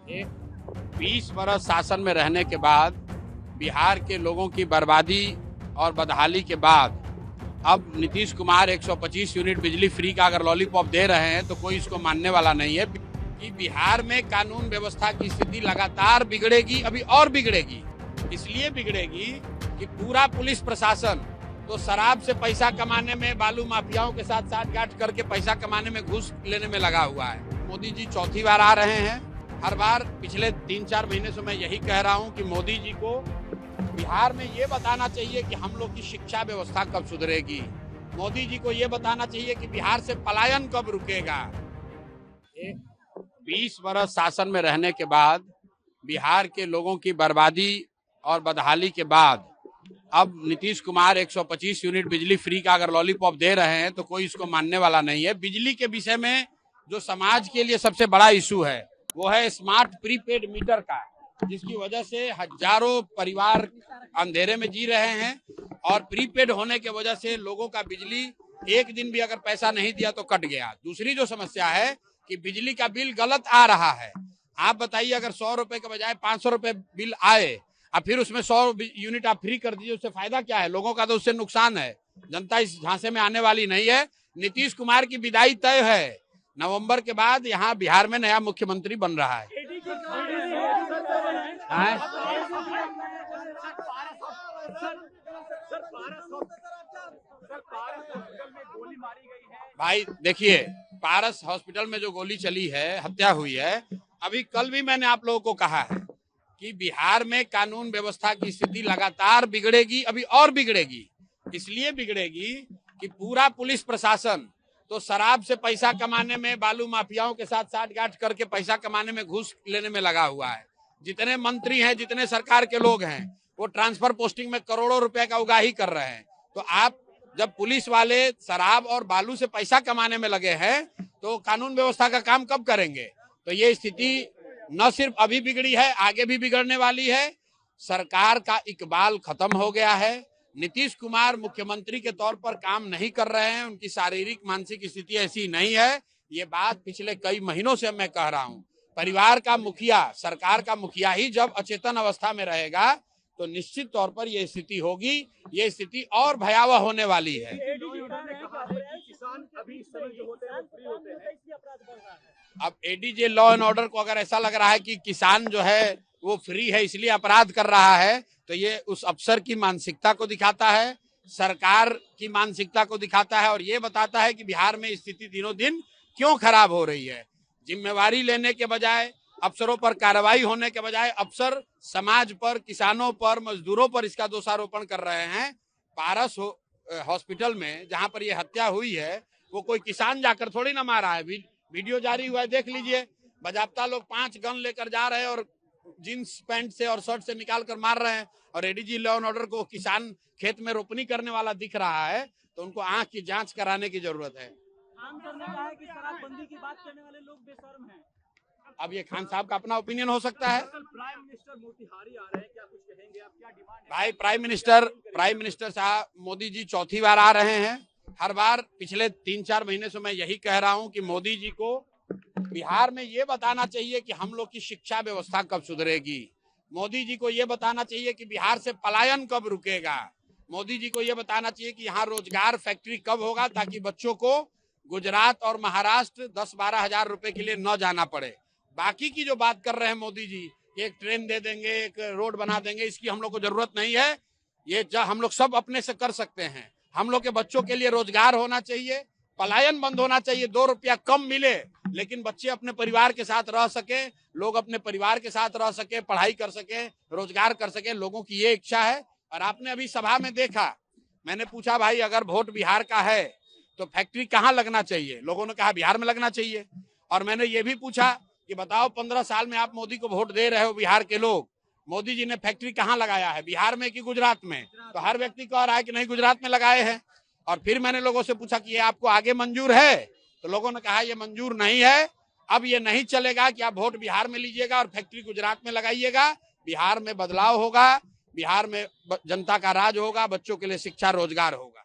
एक 20 बरस शासन में रहने के बाद बिहार के लोगों की बर्बादी और बदहाली के बाद अब नीतीश कुमार 125 यूनिट बिजली फ्री का अगर लॉलीपॉप दे रहे हैं तो कोई इसको मानने वाला नहीं है कि बिहार में कानून व्यवस्था की स्थिति लगातार बिगड़ेगी, अभी और बिगड़ेगी। इसलिए बिगड़ेगी कि पूरा पुलिस प्रशासन तो शराब से पैसा कमाने में, बालू माफियाओं के साथ साठगांठ करके पैसा कमाने में, घूस लेने में लगा हुआ है। मोदी जी चौथी बार आ रहे हैं। हर बार पिछले 3-4 महीने से मैं यही कह रहा हूं कि मोदी जी को बिहार में ये बताना चाहिए कि हम लोग की शिक्षा व्यवस्था कब सुधरेगी। मोदी जी को ये बताना चाहिए कि बिहार से पलायन कब रुकेगा। 20 बरस शासन में रहने के बाद बिहार के लोगों की बर्बादी और बदहाली के बाद अब नीतीश कुमार 125 यूनिट बिजली फ्री का अगर लॉलीपॉप दे रहे हैं तो कोई इसको मानने वाला नहीं है। बिजली के विषय में जो समाज के लिए सबसे बड़ा इशू है वो है स्मार्ट प्रीपेड मीटर का, जिसकी वजह से हजारों परिवार अंधेरे में जी रहे हैं और प्रीपेड होने के वजह से लोगों का बिजली एक दिन भी अगर पैसा नहीं दिया तो कट गया। दूसरी जो समस्या है कि बिजली का बिल गलत आ रहा है। आप बताइए, अगर 100 रुपए के बजाय 500 रुपए बिल आए और फिर उसमें 100 यूनिट आप फ्री कर दीजिए, उससे फायदा क्या है? लोगों का तो उससे नुकसान है। जनता इस झांसे में आने वाली नहीं है। नीतीश कुमार की विदाई तय है। नवंबर के बाद यहाँ बिहार में नया मुख्यमंत्री बन रहा है। भाई देखिए, पारस हॉस्पिटल में जो गोली चली है, हत्या हुई है, अभी कल भी मैंने आप लोगों को कहा है कि बिहार में कानून व्यवस्था की स्थिति लगातार बिगड़ेगी, अभी और बिगड़ेगी। इसलिए बिगड़ेगी कि पूरा पुलिस प्रशासन तो शराब से पैसा कमाने में, बालू माफियाओं के साथ साठगांठ करके पैसा कमाने में, घूस लेने में लगा हुआ है। जितने मंत्री हैं, जितने सरकार के लोग हैं, वो ट्रांसफर पोस्टिंग में करोड़ों रुपए का उगाही कर रहे हैं। तो आप जब पुलिस वाले शराब और बालू से पैसा कमाने में लगे हैं तो कानून व्यवस्था का काम कब करेंगे? तो ये स्थिति न सिर्फ अभी बिगड़ी है, आगे भी बिगड़ने वाली है। सरकार का इकबाल खत्म हो गया है। नीतीश कुमार मुख्यमंत्री के तौर पर काम नहीं कर रहे हैं। उनकी शारीरिक मानसिक स्थिति ऐसी नहीं है। ये बात पिछले कई महीनों से मैं कह रहा हूँ। परिवार का मुखिया, सरकार का मुखिया ही जब अचेतन अवस्था में रहेगा तो निश्चित तौर पर यह स्थिति होगी। ये स्थिति और भयावह होने वाली है। अब एडीजे लॉ एंड ऑर्डर को अगर ऐसा लग रहा है कि किसान जो है वो फ्री है इसलिए अपराध कर रहा है, तो ये उस अफसर की मानसिकता को दिखाता है, सरकार की मानसिकता को दिखाता है और ये बताता है कि बिहार में स्थिति दिनों दिन क्यों खराब हो रही है। जिम्मेवारी लेने के बजाय, अफसरों पर कार्रवाई होने के बजाय अफसर समाज पर, किसानों पर, मजदूरों पर इसका दोषारोपण कर रहे हैं। पारस हॉस्पिटल में जहां पर यह हत्या हुई है वो कोई किसान जाकर थोड़ी ना मारा है। वीडियो जारी हुआ है, देख लीजिए। बाजाप्ता लोग 5 गन लेकर जा रहे हैं और जींस पैंट से और शर्ट से निकाल कर मार रहे हैं। और एडीजी लॉ एंड ऑर्डर को किसान खेत में रोपनी करने वाला दिख रहा है तो उनको आंख की जांच कराने की जरूरत है। कि शराबबंदी की बात करने वाले लोग बेशर्म हैं। अब ये खान साहब का अपना ओपिनियन हो सकता है। प्राइम मिनिस्टर मोतिहारी आ रहे हैं, क्या कुछ कहेंगे आप? क्या डिमांड है? भाई, प्राइम मिनिस्टर साहब मोदी जी चौथी बार आ रहे हैं। हर बार पिछले 3-4 महीने से मैं यही कह रहा हूं कि मोदी जी को बिहार में ये बताना चाहिए कि हम लोग की शिक्षा व्यवस्था कब सुधरेगी। मोदी जी को ये बताना चाहिए कि बिहार से पलायन कब रुकेगा। मोदी जी को ये बताना चाहिए कि यहाँ रोजगार फैक्ट्री कब होगा ताकि बच्चों को गुजरात और महाराष्ट्र 10-12 हजार रुपए के लिए न जाना पड़े। बाकी की जो बात कर रहे हैं मोदी जी, एक ट्रेन दे देंगे, एक रोड बना देंगे, इसकी हम लोग को जरूरत नहीं है। ये हम लोग सब अपने से कर सकते हैं। हम लोग के बच्चों के लिए रोजगार होना चाहिए, पलायन बंद होना चाहिए। 2 रुपया कम मिले लेकिन बच्चे अपने परिवार के साथ रह सके, लोग अपने परिवार के साथ रह सके, पढ़ाई कर सके, रोजगार कर सके। लोगों की ये इच्छा है। और आपने अभी सभा में देखा, मैंने पूछा भाई अगर वोट बिहार का है तो फैक्ट्री कहाँ लगना चाहिए? लोगों ने कहा बिहार में लगना चाहिए। और मैंने ये भी पूछा कि बताओ 15 साल में आप मोदी को वोट दे रहे हो, बिहार के लोग, मोदी जी ने फैक्ट्री कहाँ लगाया है, बिहार में कि गुजरात में? तो हर व्यक्ति कह रहा है कि नहीं, गुजरात में लगाए हैं। और फिर मैंने लोगों से पूछा कि ये आपको आगे मंजूर है? तो लोगों ने कहा ये मंजूर नहीं है। अब ये नहीं चलेगा कि आप वोट बिहार में लीजिएगा और फैक्ट्री गुजरात में लगाइएगा। बिहार में बदलाव होगा, बिहार में जनता का राज होगा, बच्चों के लिए शिक्षा, रोजगार होगा।